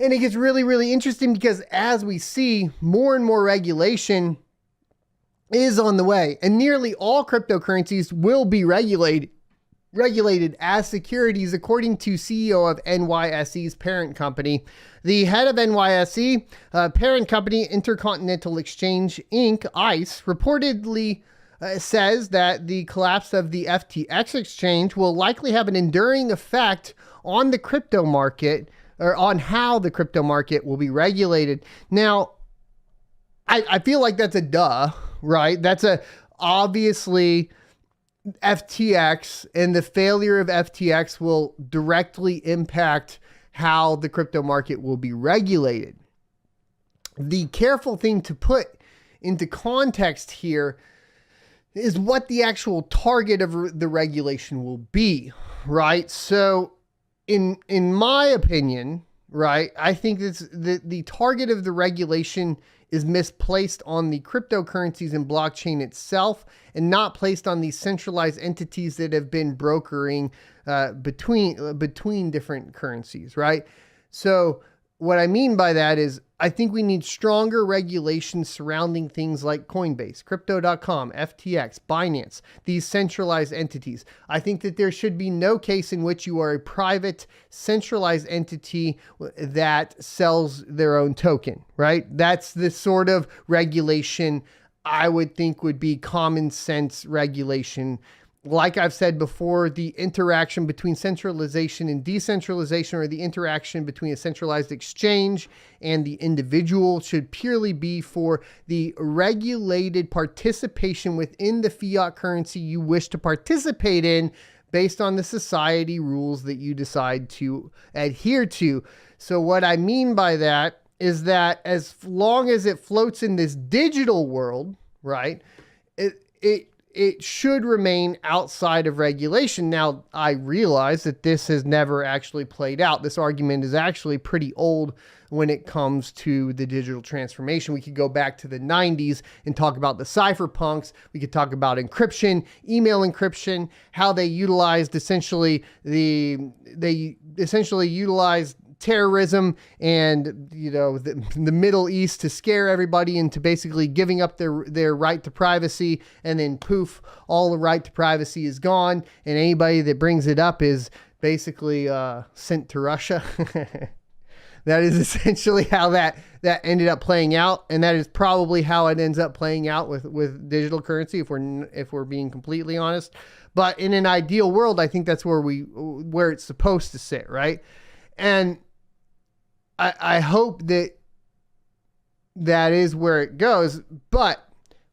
And it gets really, really interesting because as we see, more and more regulation is on the way, and nearly all cryptocurrencies will be regulated as securities, according to CEO of NYSE's parent company. The head of NYSE, parent company Intercontinental Exchange Inc., ICE, reportedly says that the collapse of the FTX exchange will likely have an enduring effect on the crypto market, or on how the crypto market will be regulated. Now, I feel like that's a duh, right? That's a obviously FTX, and the failure of FTX will directly impact how the crypto market will be regulated. The careful thing to put into context here is what the actual target of the regulation will be, right? So in my opinion, right, I think the target of the regulation is misplaced on the cryptocurrencies and blockchain itself, and not placed on these centralized entities that have been brokering between different currencies, right? So what I mean by that is I think we need stronger regulations surrounding things like Coinbase, Crypto.com, FTX, Binance, these centralized entities. I think that there should be no case in which you are a private centralized entity that sells their own token, right? That's the sort of regulation I would think would be common sense regulation. Like I've said before, the interaction between centralization and decentralization, or the interaction between a centralized exchange and the individual, should purely be for the regulated participation within the fiat currency you wish to participate in, based on the society rules that you decide to adhere to. So what I mean by that is that as long as it floats in this digital world, right, it should remain outside of regulation. Now, I realize that this has never actually played out. This argument is actually pretty old when it comes to the digital transformation. We could go back to the 90s and talk about the cypherpunks. We could talk about encryption, email encryption, how they utilized utilized terrorism and, you know, the Middle East to scare everybody into basically giving up their right to privacy, and then poof, all the right to privacy is gone, and anybody that brings it up is basically sent to Russia. That is essentially how that ended up playing out, and that is probably how it ends up playing out with digital currency, if we're being completely honest. But in an ideal world, I think that's where it's supposed to sit, right? And I hope that is where it goes. But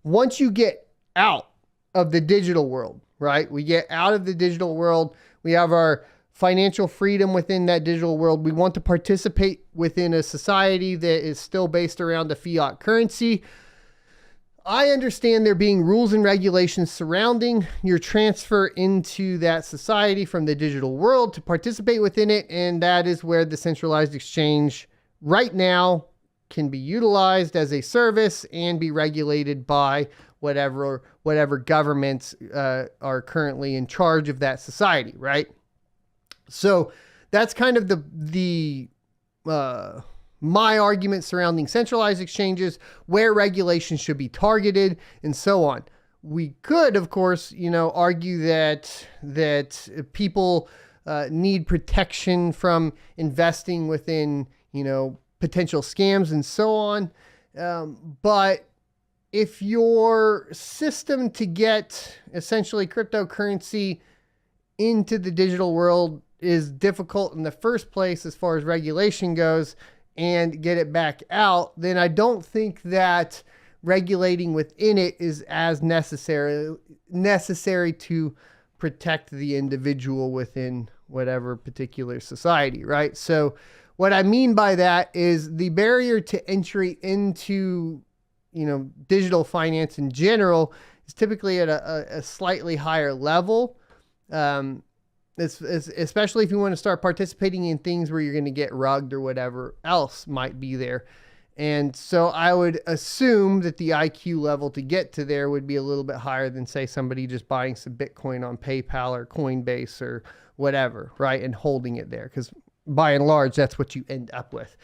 once you get out of the digital world, right? We get out of the digital world. We have our financial freedom within that digital world. We want to participate within a society that is still based around a fiat currency. I understand there being rules and regulations surrounding your transfer into that society from the digital world to participate within it. And that is where the centralized exchange right now can be utilized as a service and be regulated by whatever governments are currently in charge of that society, right? So that's kind of my argument surrounding centralized exchanges, where regulation should be targeted, and so on. We could, of course, argue that people need protection from investing within, potential scams and so on. But if your system to get essentially cryptocurrency into the digital world is difficult in the first place as far as regulation goes, and get it back out, then I don't think that regulating within it is as necessary to protect the individual within whatever particular society, right? So what I mean by that is the barrier to entry into, digital finance in general is typically at a slightly higher level. Especially if you want to start participating in things where you're going to get rugged or whatever else might be there. And so I would assume that the IQ level to get to there would be a little bit higher than, say, somebody just buying some Bitcoin on PayPal or Coinbase or whatever, right? And holding it there. Because by and large, that's what you end up with.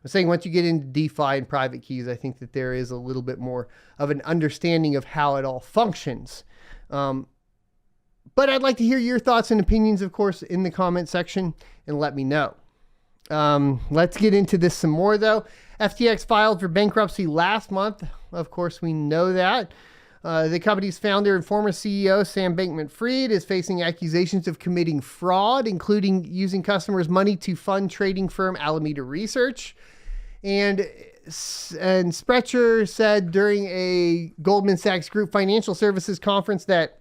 I'm saying once you get into DeFi and private keys, I think that there is a little bit more of an understanding of how it all functions. But I'd like to hear your thoughts and opinions, of course, in the comment section, and let me know. Let's get into this some more, though. FTX filed for bankruptcy last month. Of course, we know that. The company's founder and former CEO, Sam Bankman-Fried, is facing accusations of committing fraud, including using customers' money to fund trading firm Alameda Research. And Sprecher said during a Goldman Sachs Group Financial Services conference that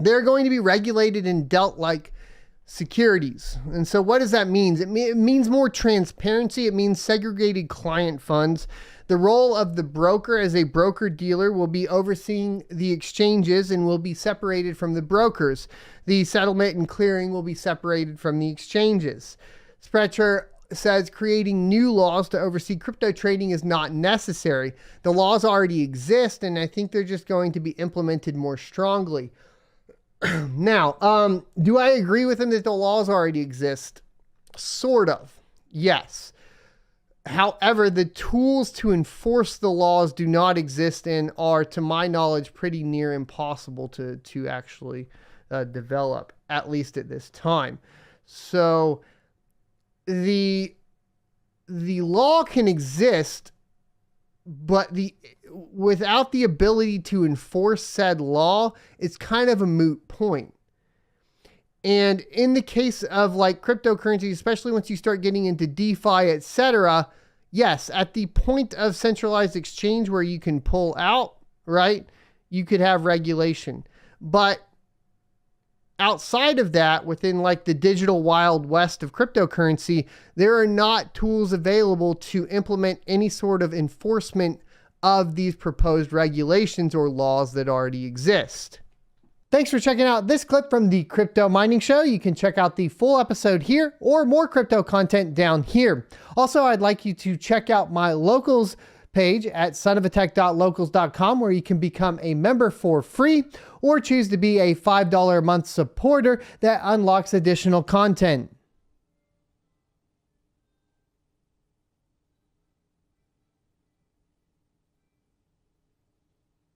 they're going to be regulated and dealt like securities. And so what does that mean? It means more transparency. It means segregated client funds. The role of the broker as a broker-dealer will be overseeing the exchanges and will be separated from the brokers. The settlement and clearing will be separated from the exchanges. Sprecher says creating new laws to oversee crypto trading is not necessary. The laws already exist, and I think they're just going to be implemented more strongly. Now, do I agree with him that the laws already exist? Sort of. Yes. However, the tools to enforce the laws do not exist and are, to my knowledge, pretty near impossible to actually develop, at least at this time. So the law can exist, but without the ability to enforce said law, it's kind of a moot point. And in the case of like cryptocurrencies, especially once you start getting into DeFi, etc., yes, at the point of centralized exchange where you can pull out, right, you could have regulation. But outside of that, within like the digital wild west of cryptocurrency, there are not tools available to implement any sort of enforcement of these proposed regulations or laws that already exist. Thanks for checking out this clip from the Crypto Mining Show. You can check out the full episode here or more crypto content down here. Also, I'd like you to check out my locals page at sonofatech.locals.com where you can become a member for free or choose to be a $5 a month supporter that unlocks additional content.